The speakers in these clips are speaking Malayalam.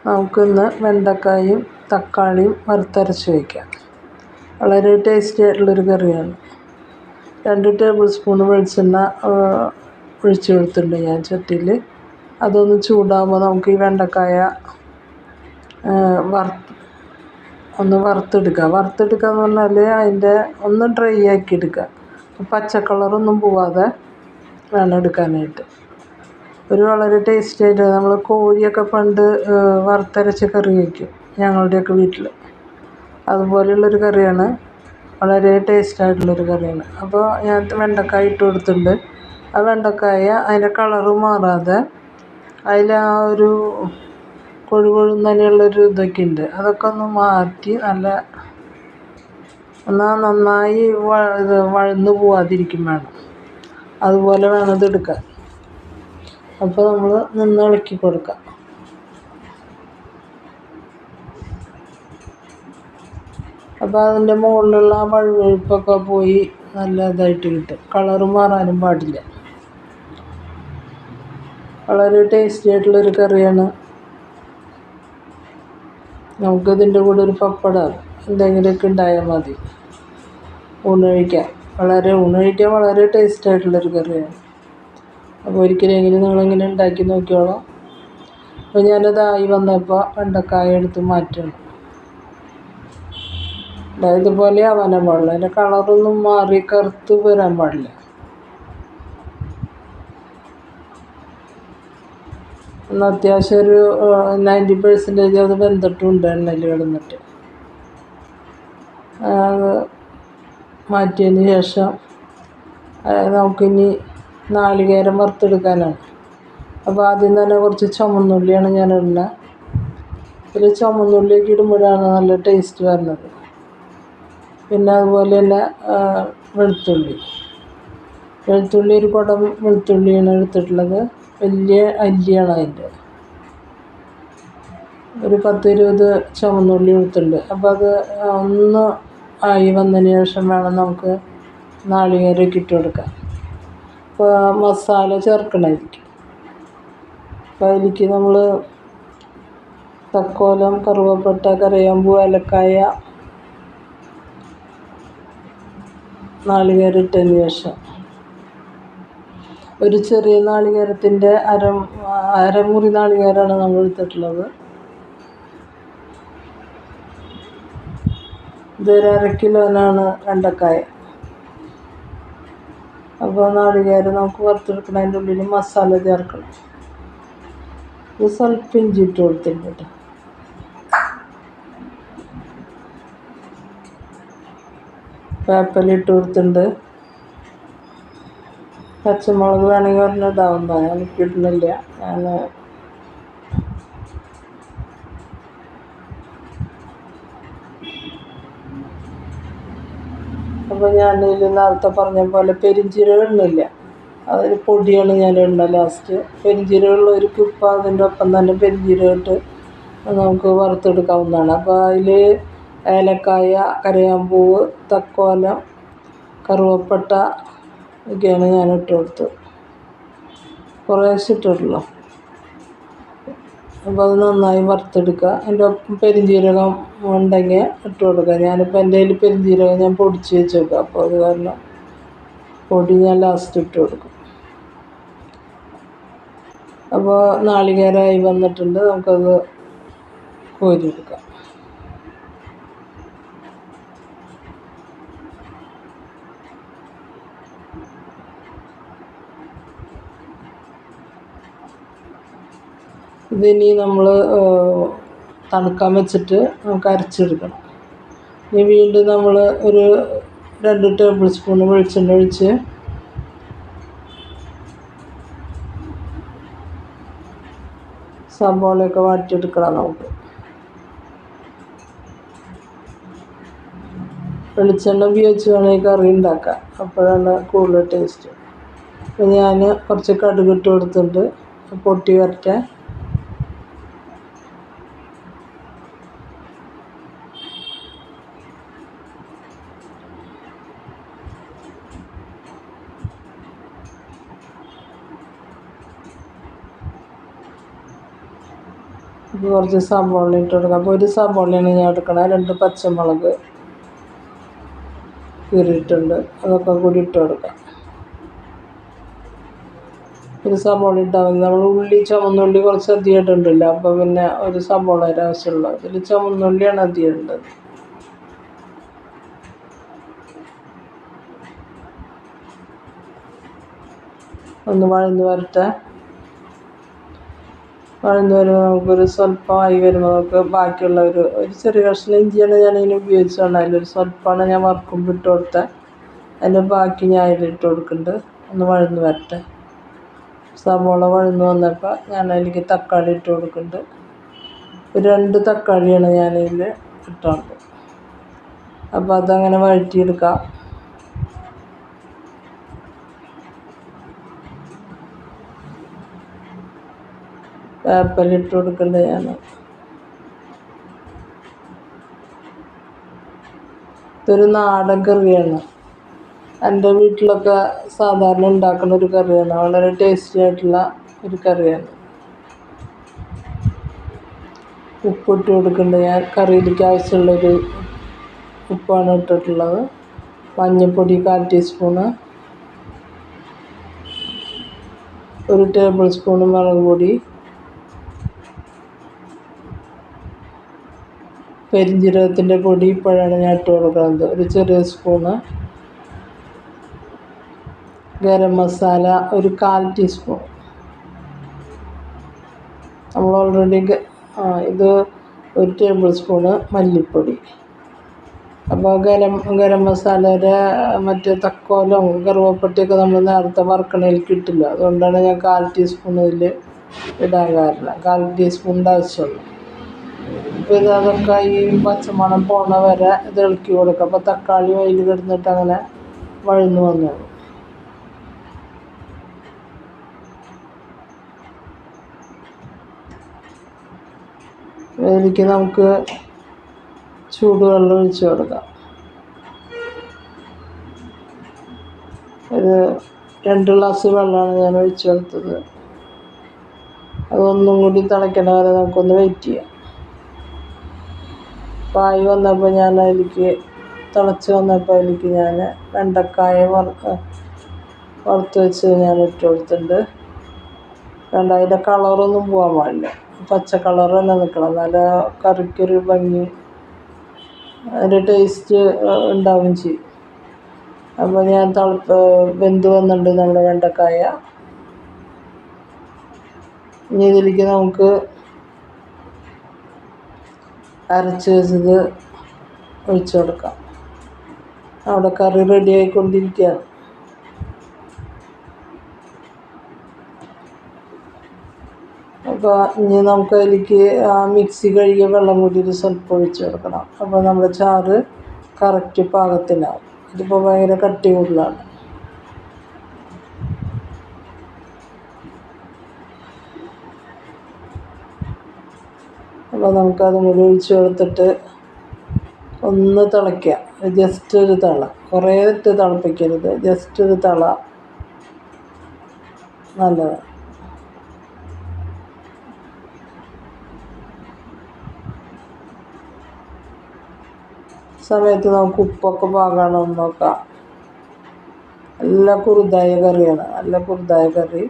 നമുക്കിന്ന് വെണ്ടക്കായും തക്കാളിയും വറുത്തരച്ച് വയ്ക്കാം. വളരെ ടേസ്റ്റി ആയിട്ടുള്ളൊരു കറിയാണ്. 2 ടേബിൾ സ്പൂൺ വെളിച്ചെണ്ണ ഒഴിച്ച് കൊടുത്തിട്ടുണ്ട് ഞാൻ ചട്ടിയിൽ. അതൊന്ന് ചൂടാകുമ്പോൾ നമുക്ക് ഈ വെണ്ടക്കായ വറുത്തെടുക്കുക എന്ന് പറഞ്ഞാൽ അതിൻ്റെ ഒന്ന് ഡ്രൈ ആക്കി എടുക്കുക. പച്ച കളറൊന്നും പോവാതെ വേണം എടുക്കാനായിട്ട്. വളരെ ടേസ്റ്റി ആയിട്ട് നമ്മൾ കോഴിയൊക്കെ പണ്ട് വറുത്തരച്ച് കറി വയ്ക്കും ഞങ്ങളുടെയൊക്കെ വീട്ടിൽ. അതുപോലെയുള്ളൊരു കറിയാണ്, വളരെ ടേസ്റ്റായിട്ടുള്ളൊരു കറിയാണ്. അപ്പോൾ ഞാൻ വെണ്ടക്കായ ഇട്ട് കൊടുത്തിട്ടുണ്ട്. ആ വെണ്ടക്കായ അതിൻ്റെ കളറ് മാറാതെ അതിൽ ആ ഒരു കൊഴുകൊഴുന്നനെയുള്ളൊരു ഇതൊക്കെ ഉണ്ട്, അതൊക്കെ ഒന്ന് മാറ്റി നന്നായി വഴന്ന് പോവാതിരിക്കും വേണം. അതുപോലെ വേണം ഇതെടുക്കാൻ. അപ്പോൾ നമ്മൾ നിന്ന് ഇളക്കി കൊടുക്കാം. അപ്പോൾ അതിൻ്റെ മുകളിലുള്ള ആ വഴുവഴുപ്പൊക്കെ പോയി നല്ല ഇതായിട്ട് കിട്ടും. കളറ് മാറാനും പാടില്ല. വളരെ ടേസ്റ്റി ആയിട്ടുള്ളൊരു കറിയാണ്. നമുക്കിതിൻ്റെ കൂടെ ഒരു പപ്പടം എന്തെങ്കിലുമൊക്കെ ഉണ്ടായാൽ മതി. ഊണഴിക്കാൻ വളരെ ടേസ്റ്റ് ആയിട്ടുള്ളൊരു കറിയാണ്. അപ്പോൾ ഒരിക്കലെങ്കിലും നിങ്ങളിങ്ങനെ ഉണ്ടാക്കി നോക്കിയോളാം. അപ്പോൾ ഞാനതായി വന്നപ്പോൾ വെണ്ടക്കായ എടുത്ത് മാറ്റണം. ഇതുപോലെ ആവാനാൻ പാടില്ല, അതിൻ്റെ കളറൊന്നും മാറി കറുത്ത് വരാൻ പാടില്ല. എന്നാൽ അത്യാവശ്യം ഒരു 90% അത് വെന്തിട്ടുണ്ട് എണ്ണയിൽ കിടന്നിട്ട്. മാറ്റിയതിന് ശേഷം നമുക്കിനി നാളികേരം വറുത്തെടുക്കാനാണ്. അപ്പോൾ ആദ്യം തന്നെ കുറച്ച് ചുമന്നുള്ളിയാണ് ഞാൻ ഇടുന്നത്. ഇതിൽ ചുമന്നുള്ളിയൊക്കെ ഇടുമ്പോഴാണ് നല്ല ടേസ്റ്റ് വരുന്നത്. പിന്നെ അതുപോലെ തന്നെ വെളുത്തുള്ളി ഒരു കുടം വെളുത്തുള്ളിയാണ് എടുത്തിട്ടുള്ളത്. വലിയ അല്ലിയാണ് അതിൻ്റെ. ഒരു 10-20 ചുമന്നുള്ളി എടുത്തിട്ടുണ്ട്. അപ്പോൾ അത് ഒന്ന് ആയി വന്നതിന് ശേഷം വേണം നമുക്ക് നാളികേരമൊക്കെ ഇട്ട് കൊടുക്കാം. അപ്പോൾ മസാല ചേർക്കണമായിരിക്കും. അപ്പോൾ അതിലേക്ക് നമ്മൾ തക്കോലം, കറുവപ്പട്ട, കരയാമ്പൂ, ഏലക്കായ, നാളികേരം ഇട്ടതിന് ശേഷം ഒരു ചെറിയ നാളികേരത്തിൻ്റെ അരമുറി നാളികേരമാണ് നമ്മൾ എടുത്തിട്ടുള്ളത്. ഇതൊരു 1/2 കിലോനാണ് വെണ്ടക്കായ. അപ്പോൾ നാളികേരം നമുക്ക് വറുത്തെടുക്കണതിൻ്റെ ഉള്ളിൽ മസാല ചേർക്കണം. ഇത് സ്വല്പം ഇഞ്ചി ഇട്ട് കൊടുത്തിട്ടുണ്ട്. വേപ്പില ഇട്ട് കൊടുത്തിട്ടുണ്ട്. പച്ചമുളക് വേണമെങ്കിൽ ഒരെണ്ണം ഇടാവുന്നതാണ്, ഞാനിപ്പോൾ ഇടുന്നില്ല. അപ്പോൾ ഞാനിതിൽ നേരത്തെ പറഞ്ഞ പോലെ പെരുംജീരകം ഇടുന്നില്ല, അതൊരു പൊടിയാണ് ഞാൻ ഇടുന്നത് ലാസ്റ്റ്. പെരുംജീരകമുള്ളവർക്ക് ഇപ്പോൾ അതിൻ്റെ ഒപ്പം തന്നെ പെരുംജീരകം ഇട്ട് നമുക്ക് വറുത്തെടുക്കാവുന്നതാണ്. അപ്പോൾ അതിൽ ഏലക്കായ, കരയാമ്പൂവ്, തക്കോലം, കറുവപ്പട്ട ഒക്കെയാണ് ഞാൻ ഇട്ട് കൊടുത്തത്. കുറേശ്ശെ ഇട്ടിട്ടുള്ളൂ. അപ്പോൾ അത് നന്നായി വറുത്തെടുക്കുക. അതിൻ്റെ ഒപ്പം പെരുംജീരകം ഉണ്ടെങ്കിൽ ഇട്ട് കൊടുക്കുക. ഞാനിപ്പോൾ എൻ്റെ കയ്യിൽ പെരുംജീരകം ഞാൻ പൊടിച്ച് വെച്ചേക്കുക. അപ്പോൾ അത് കാരണം പൊടി ഞാൻ ലാസ്റ്റ് ഇട്ട് കൊടുക്കും. അപ്പോൾ നാളികേരമായി വന്നിട്ടുണ്ട്, നമുക്കത് കോരിയെടുക്കാം. ഇതിനി നമ്മൾ തണുക്കാൻ വെച്ചിട്ട് നമുക്ക് അരച്ചെടുക്കണം. ഇനി വീണ്ടും നമ്മൾ ഒരു 2 ടേബിൾ സ്പൂൺ വെളിച്ചെണ്ണ ഒഴിച്ച് സവാളയൊക്കെ വാട്ടിയെടുക്കണം. നമുക്ക് വെളിച്ചെണ്ണ ഉപയോഗിച്ച് വേണമെങ്കിൽ കറി ഉണ്ടാക്കാം, അപ്പോഴാണ് കൂടുതൽ ടേസ്റ്റ്. അപ്പോൾ ഞാൻ കുറച്ച് കടുക് ഇട്ട് കൊടുത്തിട്ടുണ്ട്, പൊട്ടി വരട്ടെ. ഇപ്പോൾ കുറച്ച് സബോള ഇട്ട് കൊടുക്കാം. അപ്പോൾ ഒരു സബോളയാണ് ഞാൻ എടുക്കണത്. 2 പച്ചമുളക് കീറിയിട്ടുണ്ട്, അതൊക്കെ കൂടി ഇട്ട് കൊടുക്കാം. ഒരു സബോള ഇട്ടാൽ മതി. നമ്മൾ ഉള്ളി ചുമന്നുള്ളി കുറച്ച് അധികം ഇടുന്നുണ്ടല്ലോ, അപ്പോൾ പിന്നെ ഒരു സബോളയുടെ ആവശ്യമുള്ളൂ. ഇതിൽ ചുമന്നുള്ളിയാണ് അധികം ഇടുന്നത്. ഒന്ന് വഴന്ന് വരട്ടെ. വഴന്ന് വരുമ്പോൾ നമുക്കൊരു സ്വല്പമായി വരുമ്പോൾ നമുക്ക് ബാക്കിയുള്ള ഒരു ചെറിയ കഷ്ണം ഇഞ്ചിയാണ് ഞാൻ ഇതിന് ഉപയോഗിച്ചതാണ്. അതിലൊരു സ്വല്പമാണ് ഞാൻ വറുക്കുമ്പോൾ ഇട്ട് കൊടുത്തത്. അതിൻ്റെ ബാക്കി ഞാൻ അതിലിട്ട് കൊടുക്കുന്നുണ്ട്. ഒന്ന് വഴന്ന് വരട്ടെ. സബോള വഴന്ന് വന്നപ്പോൾ ഞാൻ അതിലേക്ക് തക്കാളി ഇട്ട് കൊടുക്കുന്നുണ്ട്. 2 തക്കാളിയാണ് ഞാനതിൽ ഇട്ടത്. അപ്പോൾ അതങ്ങനെ വഴറ്റിയെടുക്കാം. വേപ്പില ഇട്ട് കൊടുക്കുന്നുണ്ട് ഞാൻ. ഇതൊരു നാടൻ കറിയാണ്. എൻ്റെ വീട്ടിലൊക്കെ സാധാരണ ഉണ്ടാക്കുന്ന ഒരു കറിയാണ്. വളരെ ടേസ്റ്റി ആയിട്ടുള്ള ഒരു കറിയാണ്. ഉപ്പിട്ട് കൊടുക്കുന്നുണ്ട് ഞാൻ. കറിയിലേക്ക് ആവശ്യമുള്ളൊരു ഉപ്പാണ് ഇട്ടിട്ടുള്ളത്. മഞ്ഞൾപ്പൊടി 1/4 ടീസ്പൂണ്, 1 ടേബിൾ സ്പൂണ് മുളക് പൊടി, പെരിഞ്ജീരകത്തിൻ്റെ പൊടി ഇപ്പോഴാണ് ഞാൻ ഇട്ട് കൊടുക്കുന്നത്, 1 ചെറിയ സ്പൂണ്. ഗരം മസാല 1/4 ടീസ്പൂൺ. നമ്മൾ ഓൾറെഡി ഇത് 1 ടേബിൾ സ്പൂണ് മല്ലിപ്പൊടി. അപ്പോൾ ഗരം മസാലയുടെ മറ്റേ തക്കോലം കറുവപ്പട്ടയൊക്കെ നമ്മൾ നേരത്തെ വറുക്കണതിൽ കിട്ടില്ല. അതുകൊണ്ടാണ് ഞാൻ 1/4 ടീസ്പൂൺ ഇതിൽ ഇടാൻ കാരണം. 1/4 ടീസ്പൂണിൻ്റെ ആവശ്യമുള്ളൂ. അപ്പോൾ അതൊക്കെ ഈ പച്ചമണം പോണ വരെ ഇത് ഇളക്കി കൊടുക്കുക. അപ്പോൾ തക്കാളി അതിൽ കിടന്നിട്ട് അങ്ങനെ വഴന്ന് വന്നോളൂ. ഇതിലേക്ക് നമുക്ക് ചൂടുവെള്ളം ഒഴിച്ച് കൊടുക്കാം. ഒരു 2 ഗ്ലാസ് വെള്ളമാണ് ഞാൻ ഒഴിച്ച് കൊടുത്തത്. അതൊന്നും കൂടി തിളയ്ക്കണ വരെ നമുക്കൊന്ന് വെയിറ്റ് ചെയ്യാം. പായി വന്നപ്പോൾ ഞാൻ അതിലേക്ക് തിളച്ച് വന്നപ്പോൾ അതിലേക്ക് ഞാൻ വെണ്ടക്കായ വറുത്ത് വെച്ച് ഞാൻ ഇട്ട് കൊടുത്തിട്ടുണ്ട്. അതിൻ്റെ കളറൊന്നും പോകാൻ പാടില്ല. പച്ച കളർ തന്നെ നിൽക്കണം. നല്ല കറിക്കൊരു ഭംഗി, അതിൻ്റെ ടേസ്റ്റ് ഉണ്ടാവുകയും ചെയ്യും. അപ്പോൾ ഞാൻ വെന്ത് വന്നിട്ടുണ്ട് നമ്മുടെ വെണ്ടക്കായ. ഇനി ഇതിലേക്ക് നമുക്ക് അരച്ച് വെച്ചത് ഒഴിച്ച് കൊടുക്കാം. അവിടെ കറി റെഡി ആയിക്കൊണ്ടിരിക്കുകയാണ്. അപ്പോൾ ഇനി നമുക്ക് അതിലേക്ക് മിക്സി കഴുകിയ വെള്ളം കൂടി ഒരു സ്വല്പം ഒഴിച്ച് കൊടുക്കണം. അപ്പോൾ നമ്മുടെ ചാറ് കറക്റ്റ് പാകത്തിനാവും. ഇതിപ്പോൾ ഭയങ്കര കട്ടി കൂടുതലാണ്. അപ്പോൾ നമുക്കതും കൂടി ഒഴിച്ച് കൊടുത്തിട്ട് ഒന്ന് തിളയ്ക്കുക. ജസ്റ്റ് ഒരു തിള, കുറേ ഇട്ട് തിളപ്പിക്കരുത്, ജസ്റ്റ് ഒരു തിള നല്ലതാണ്. സമയത്ത് നമുക്ക് ഉപ്പൊക്കെ പാകമാണോ എന്ന് നോക്കാം. നല്ല കുറുതായ കറിയാണ്, നല്ല കുറുതായ കറി,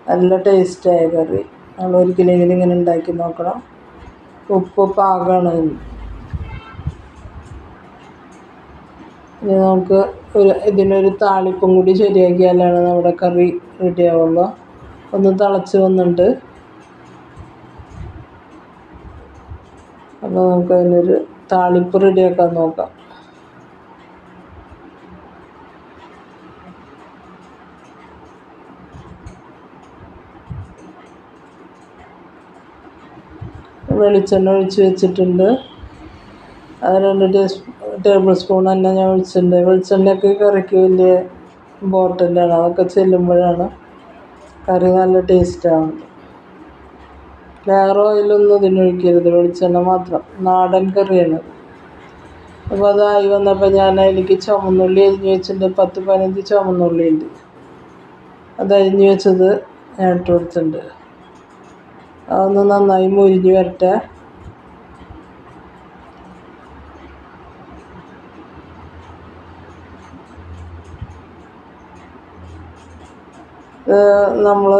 നല്ല ടേസ്റ്റായ കറി. നമ്മൾ ഒരിക്കലെങ്കിലും ഇങ്ങനെ ഉണ്ടാക്കി നോക്കണം. ഉപ്പ് പാകമാണ്. ഇനി നമുക്ക് ഇതിനൊരു താളിപ്പും കൂടി ശരിയാക്കിയാലാണ് നമ്മുടെ കറി റെഡി ആവുള്ളൂ. ഒന്ന് തിളച്ച് വന്നിട്ടുണ്ട്. അപ്പോൾ നമുക്കതിനൊരു താളിപ്പ് റെഡിയാക്കാൻ നോക്കാം. വെളിച്ചെണ്ണ ഒഴിച്ച് വെച്ചിട്ടുണ്ട്. അത് 2 ടേബിൾ സ്പൂൺ തന്നെ ഞാൻ ഒഴിച്ചിട്ടുണ്ട്. വെളിച്ചെണ്ണയൊക്കെ കറിക്ക് വലിയ ഇമ്പോർട്ടൻ്റാണ്. അതൊക്കെ ചെല്ലുമ്പോഴാണ് കറി നല്ല ടേസ്റ്റാവുന്നത്. വേറെ ഓയിലൊന്നും ഇതിനൊഴിക്കരുത്, വെളിച്ചെണ്ണ മാത്രം. നാടൻ കറിയാണ്. അപ്പോൾ അതായി വന്നപ്പോൾ ഞാൻ അതിലേക്ക് ചുമന്നുള്ളി അരിഞ്ഞ് വെച്ചിട്ടുണ്ട്. 10-15 ചുമന്നുള്ളി ഉണ്ട്. അത് അരിഞ്ഞ് വെച്ചത് ഞാൻ ഇട്ട് കൊടുത്തിട്ടുണ്ട്. അതൊന്ന് നന്നായി മൊരിഞ്ഞ് വരട്ടെ. നമ്മൾ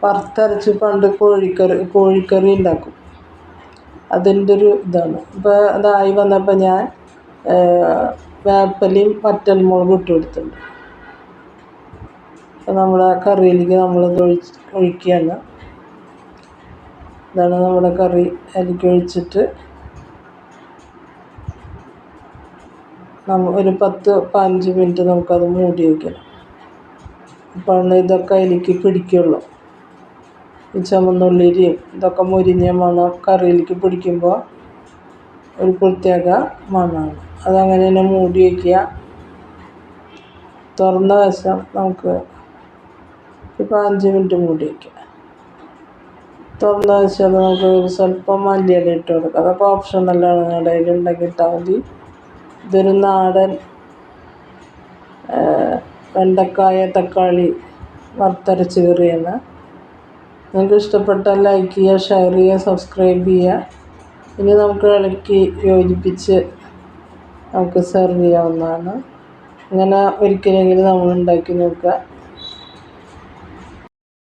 വറുത്തരച്ച് പണ്ട് കോഴിക്കറി ഉണ്ടാക്കും, അതിൻ്റെ ഒരു ഇതാണ്. ഇപ്പോൾ അതായി വന്നപ്പോൾ ഞാൻ വേപ്പിലയും വറ്റൽമുളകും ഇട്ട് കൊടുത്തിട്ടുണ്ട്. അപ്പോൾ നമ്മുടെ കറിയിലേക്ക് നമ്മളിത് ഒഴിക്കുകയാണ്. ഇതാണ് നമ്മുടെ കറി. അതിലേക്ക് ഒഴിച്ചിട്ട് ഒരു 10-15 മിനിറ്റ് നമുക്കത് മൂടി വയ്ക്കണം. അപ്പോഴാണ് ഇതൊക്കെ അതിലേക്ക് പിടിക്കുള്ളൂ. ഈ ചുവന്നുള്ളിയും ഇതൊക്കെ മുരിഞ്ഞ മണം കറിയിലേക്ക് പിടിക്കുമ്പോൾ ഒരു പ്രത്യേക മണമാണ്. അതങ്ങനെ തന്നെ മൂടി വയ്ക്കുക. തുറന്ന വശം നമുക്ക് ഇപ്പോൾ 5 മിനിറ്റ് മൂടി വയ്ക്കുക. തുറന്ന വശം നമുക്ക് ഒരു സ്വല്പം മല്ലിയില ഇട്ട് കൊടുക്കുക. അതൊക്കെ ഓപ്ഷണലാണ്, നിങ്ങളുടെ കയ്യിലുണ്ടെങ്കിൽ ഇട്ടാൽ മതി. ഇതൊരു നാടൻ വെണ്ടക്കായ തക്കാളി വറുത്തരച്ച് കറിയാണ്. നിങ്ങൾക്ക് ഇഷ്ടപ്പെട്ടാൽ ലൈക്ക് ചെയ്യുക, ഷെയർ ചെയ്യുക, സബ്സ്ക്രൈബ് ചെയ്യുക. ഇനി നമുക്ക് ഇളക്കി യോജിപ്പിച്ച് നമുക്ക് സെർവ് ചെയ്യാവുന്നതാണ്. ഇങ്ങനെ ഒരിക്കലെങ്കിലും നമ്മൾ ഉണ്ടാക്കി നോക്കുക.